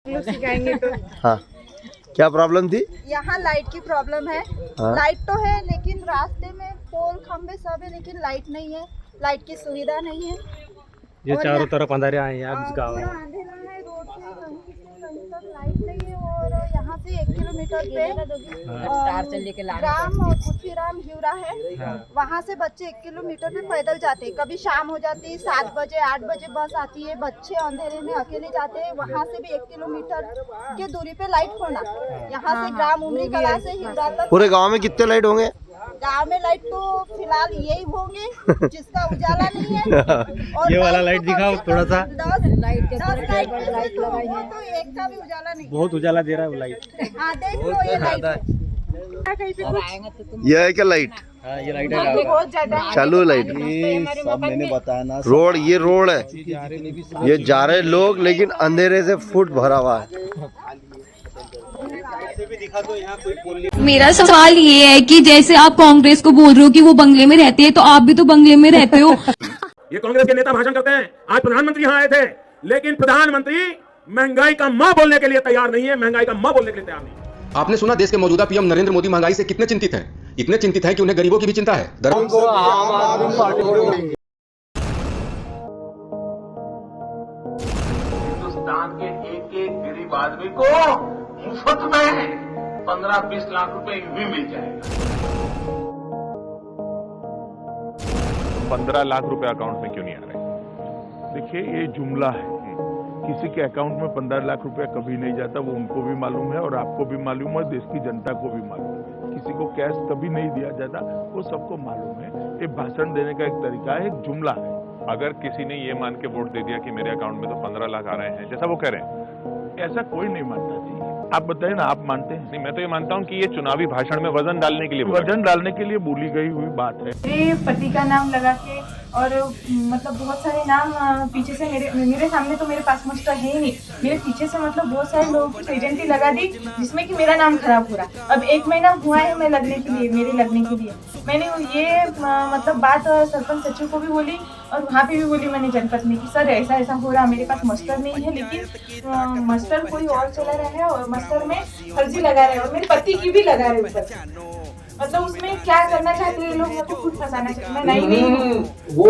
लोग सिखाएंगे तो। हाँ, क्या प्रॉब्लम थी? यहाँ लाइट की प्रॉब्लम है। हाँ। लाइट तो है लेकिन रास्ते में पोल खंबे सब है लेकिन लाइट नहीं है, लाइट की सुविधा नहीं है। ये और चारों तरफ अंधेरे आए हैं इस गाँव पूरा में। अंधेरा है, रोड से कहीं तक लाइट नहीं है। और यहाँ से 1 किलोमीटर पे ग्राम खुशीराम हिवरा है, वहाँ से बच्चे 1 किलोमीटर पे पैदल जाते हैं। कभी शाम हो जाती है, 7 बजे 8 बजे बस आती है, बच्चे अंधेरे में अकेले जाते हैं। वहाँ से भी 1 किलोमीटर के दूरी पे लाइट होना, यहाँ से ग्राम उमरी कला से हिवरा तक। पूरे गांव में कितने लाइट होंगे? गाँव में लाइट तो फिलहाल यही होंगे जिसका उजाला नहीं है। और ये वाला लाइट दिखाओ थोड़ा सा। 10 लाइट लगाई है तो एक का भी उजाला नहीं। बहुत उजाला दे रहा है वो लाइट। हाँ देख लो ये लाइट है। ये है क्या लाइट? हाँ, ये लाइट है। बहुत ज्यादा चालू लाइट। सब मैंने बताया ना। रोड, ये रोड है, ये जा रहे लोग लेकिन अंधेरे से फुट भरा हुआ है। मेरा सवाल ये है कि जैसे आप कांग्रेस को बोल रहे हो कि वो बंगले में रहते हैं, तो आप भी तो बंगले में रहते हो। ये कांग्रेस के नेता भाषण करते हैं। आज प्रधानमंत्री यहाँ आए थे, लेकिन प्रधानमंत्री महंगाई का मां बोलने के लिए तैयार नहीं है, महंगाई का मां बोलने के लिए तैयार नहीं है। आपने सुना देश के मौजूदा पीएम नरेंद्र मोदी महंगाई से कितने चिंतित हैं? इतने चिंतित हैं कि उन्हें गरीबों की भी चिंता है। हिंदुस्तान के एक गरीब आदमी को मुफ्त में 15-20 लाख रुपए भी मिल जाएगा। 15 लाख रुपए अकाउंट में क्यों नहीं आ रहे? देखिए, ये जुमला है। किसी के अकाउंट में 15 लाख रुपया कभी नहीं जाता, वो उनको भी मालूम है और आपको भी मालूम है, देश की जनता को भी मालूम है। किसी को कैश कभी नहीं दिया जाता, वो सबको मालूम है। ये भाषण देने का एक तरीका है, एक जुमला है। अगर किसी ने ये मान के वोट दे दिया कि मेरे अकाउंट में तो 15 लाख आ रहे हैं, जैसा वो कह रहे हैं, ऐसा कोई नहीं मानना चाहिए। आप बताइए ना, आप मानते हैं? नहीं, मैं तो ये मानता हूँ कि ये चुनावी भाषण में वजन डालने के लिए बोली गई हुई बात है। मेरे पति का नाम लगा के और मतलब बहुत सारे नाम पीछे से मेरे सामने तो मेरे पास मुझका है ही नहीं, मेरे पीछे से मतलब बहुत सारे लोगों की एजेंसी लगा दी जिसमें कि मेरा नाम खराब हो रहा। अब 1 महीना हुआ है मैं लगने के लिए मैंने ये मतलब बात सरपंच सचिव को भी बोली और वहाँ पे भी बोली मैंने जनपद में कि सर ऐसा ऐसा हो रहा, मेरे पास मस्टर नहीं है, लेकिन मस्टर कोई और चला रहा है और मस्टर में फर्जी लगा रहे हैं और मेरे पति की भी लगा रहे ऊपर। मतलब उसमें क्या करना चाहते हैं लोग, मुझे खुद फंसाना चाहते हैं। मैं नहीं वो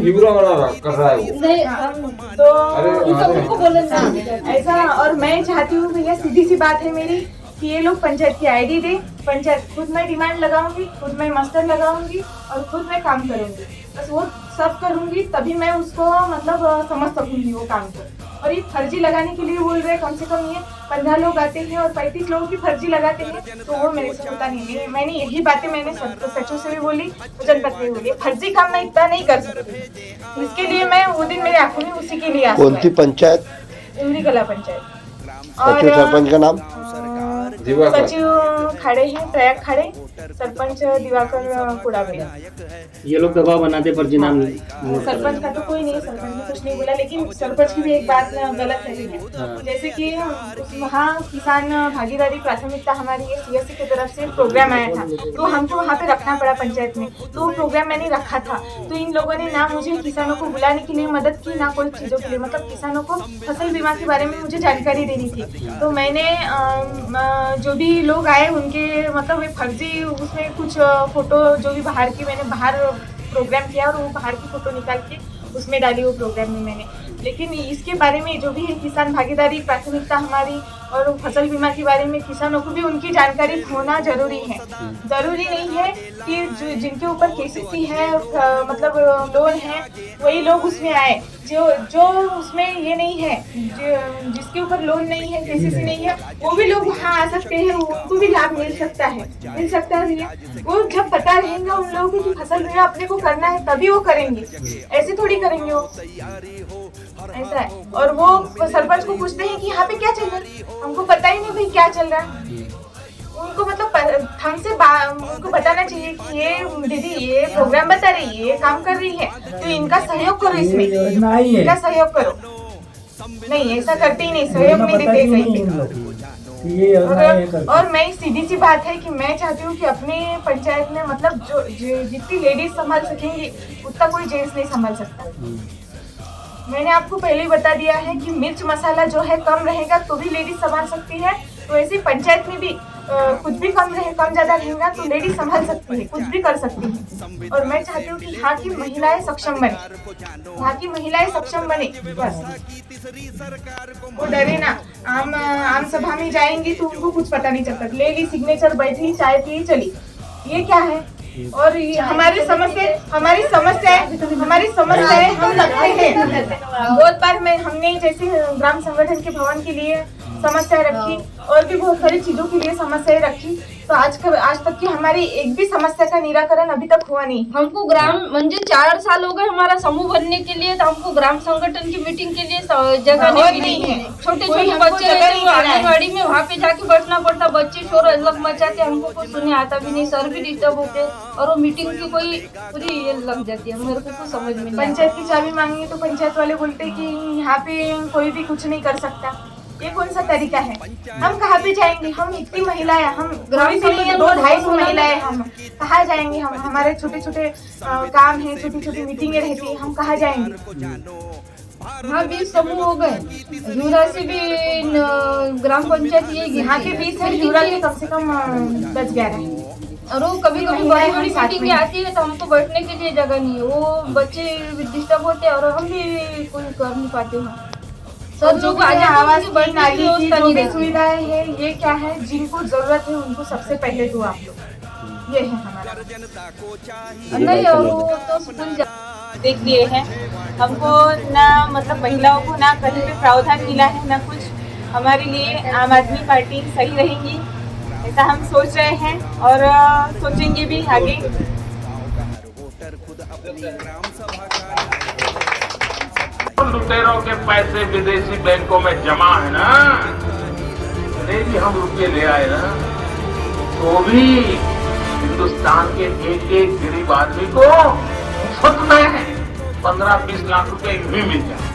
हिवरा वाला कर रहा है वो। नहीं तो बोलना ऐसा। और मैं चाहती हूँ भैया, सीधी सी बात है मेरी कि ये लोग पंचायत की आईडी दे, पंचायत खुद मैं डिमांड लगाऊंगी, खुद मैं मास्टर लगाऊंगी और खुद मैं काम करूंगी। बस वो सब करूंगी तभी मैं उसको मतलब समझ सकूंगी वो काम को। और ये फर्जी लगाने के लिए बोल रहे, कम से कम ये 15 लोग आते हैं और 35 लोगों की फर्जी लगाते हैं, तो वो मेरे से होता नहीं है। मैंने यही बातें मैंने सचिव से भी बोली, जनपद में बोली, फर्जी काम मैं इतना नहीं कर सकती। इसके लिए मैं वो दिन मेरे आंखों में उसी के लिए आंसू आए। कौन सी पंचायत? उमरी कला पंचायत। और सरपंच का नाम? सचिव खड़े हैं, प्रयाग खड़े, सरपंच दिवाकर कुड़ाबे। ये लोग दबाव बनाते फर्जी नाम। सरपंच का तो कोई नहीं, सरपंच ने कुछ नहीं बोला, लेकिन सरपंच की भी एक बात गलत है। जैसे कि वहाँ किसान भागीदारी प्राथमिकता हमारी CSC की तरफ से प्रोग्राम आया था, तो हमको वहाँ पे रखना पड़ा पंचायत में, तो प्रोग्राम मैंने रखा था। तो इन लोगों ने ना मुझे किसानों को बुलाने के लिए मदद की, ना कोई चीज़ों के लिए, मतलब किसानों को फसल बीमा के बारे में मुझे जानकारी देनी थी। तो मैंने जो भी लोग आए उनके मतलब वे फर्जी उसमें कुछ फोटो जो भी बाहर की, मैंने बाहर प्रोग्राम किया और वो बाहर की फोटो निकाल के उसमें डाली वो प्रोग्राम में मैंने। लेकिन इसके बारे में जो भी है किसान भागीदारी प्राथमिकता हमारी और फसल बीमा के बारे में किसानों को भी उनकी जानकारी होना जरूरी है। जरूरी नहीं है कि जिनके ऊपर KCC है मतलब लोन है वही लोग उसमें आए, जो उसमें ये नहीं है, जिसके ऊपर लोन नहीं है, KCC नहीं है, वो भी लोग वहाँ आ सकते हैं, उनको भी लाभ मिल सकता है भैया। वो जब पता रहेगा उन लोगों को कि फसल बीमा अपने को करना है तभी वो करेंगे, ऐसे थोड़ी करेंगे वो, ऐसा है। और वो सरपंच को पूछते हैं कि यहाँ पे क्या चल रहा है, हमको पता ही नहीं भाई क्या चल रहा है। उनको मतलब हमसे उनको बताना चाहिए कि ये दीदी ये प्रोग्राम बता रही है, ये काम कर रही है, तो इनका सहयोग करो, इसमें इनका सहयोग करो। नहीं, ऐसा करते ही नहीं, सहयोग नहीं देते कहीं। और मैं सीधी सी बात है कि मैं चाहती हूँ कि अपने पंचायत में मतलब जो जितनी लेडीज संभाल सकेंगी उतना कोई जेंट्स नहीं संभाल सकता। मैंने आपको पहले ही बता दिया है कि मिर्च मसाला जो है कम रहेगा तो भी लेडीज संभाल सकती है। तो ऐसे पंचायत में भी कुछ भी कम ज्यादा रहेगा तो लेडीज संभाल सकती है, कुछ भी कर सकती है। और मैं चाहती हूँ कि यहाँ की महिलाएं सक्षम बने, यहाँ की महिलाएं सक्षम बने, बस वो डरे ना। आम सभा में जाएंगी तो उनको कुछ पता नहीं चलता, ले ली सिग्नेचर, बैठी, चाय पी, चली, ये क्या है। और ये हमारी समस्या हम रखते हैं। बहुत बार हमने जैसे ग्राम संगठन के भवन के लिए समस्या रखी और भी बहुत सारी चीजों के लिए समस्याएं रखी, तो आज तक की हमारी एक भी समस्या का निराकरण अभी तक हुआ नहीं। हमको ग्राम म्हणजे 4 साल हो गए हमारा समूह बनने के लिए, तो हमको ग्राम संगठन की मीटिंग के लिए जगह नहीं मिली है। छोटे छोटे बच्चे रहते हैं आंगनबाड़ी में, वहाँ पे जाके बैठना पड़ता, बच्चे शोर अलग मचाते, हमको कुछ सुनने आता भी नहीं, सर भी डिस्टर्ब होते और वो मीटिंग की कोई पूरी ये लग जाती है, मेरे को तो समझ में नहीं। पंचायत की चाबी मांगी तो पंचायत वाले बोलते कि यहाँ पे कोई भी कुछ नहीं कर सकता। ये कौन सा तरीका है? हम कहाँ पे जाएंगे? हम इतनी महिलाएं, हम ग्राम से 200-250 महिलाएं, हम कहाँ जाएंगे? हम हमारे छोटे छोटे काम है, छोटी छोटी मीटिंगें रहती है, हम कहाँ जाएंगे? हाँ 20 समूह हो गए, जूरा से भी ग्राम पंचायत ये यहाँ के 20 है, जूरा के कम से कम 10-11 है। और वो कभी कभी बड़ी बड़ी मीटिंग आती है तो हमको बैठने के लिए जगह नहीं है, वो बच्चे डिस्टर्ब होते हैं और हम भी कुछ कर नहीं पाते हैं। सर जो आवाज की नाली की जो भी सुविधाएं है, ये क्या है, जिनको जरूरत है उनको सबसे पहले दो आप लोग, ये है हमारा। नहीं और वो तो स्कूल देख लिए हैं, हमको ना मतलब महिलाओं को ना कहीं पे प्रावधान मिला है ना कुछ। हमारे लिए आम आदमी पार्टी सही रहेगी ऐसा हम सोच रहे हैं और सोचेंगे भी आगे। लुटेरों के पैसे विदेशी बैंकों में जमा है ना, अरे भी हम रुपये ले आए ना, तो भी हिंदुस्तान के एक एक गरीब आदमी को मुफ्त में 15-20 लाख रुपए भी मिल जाए।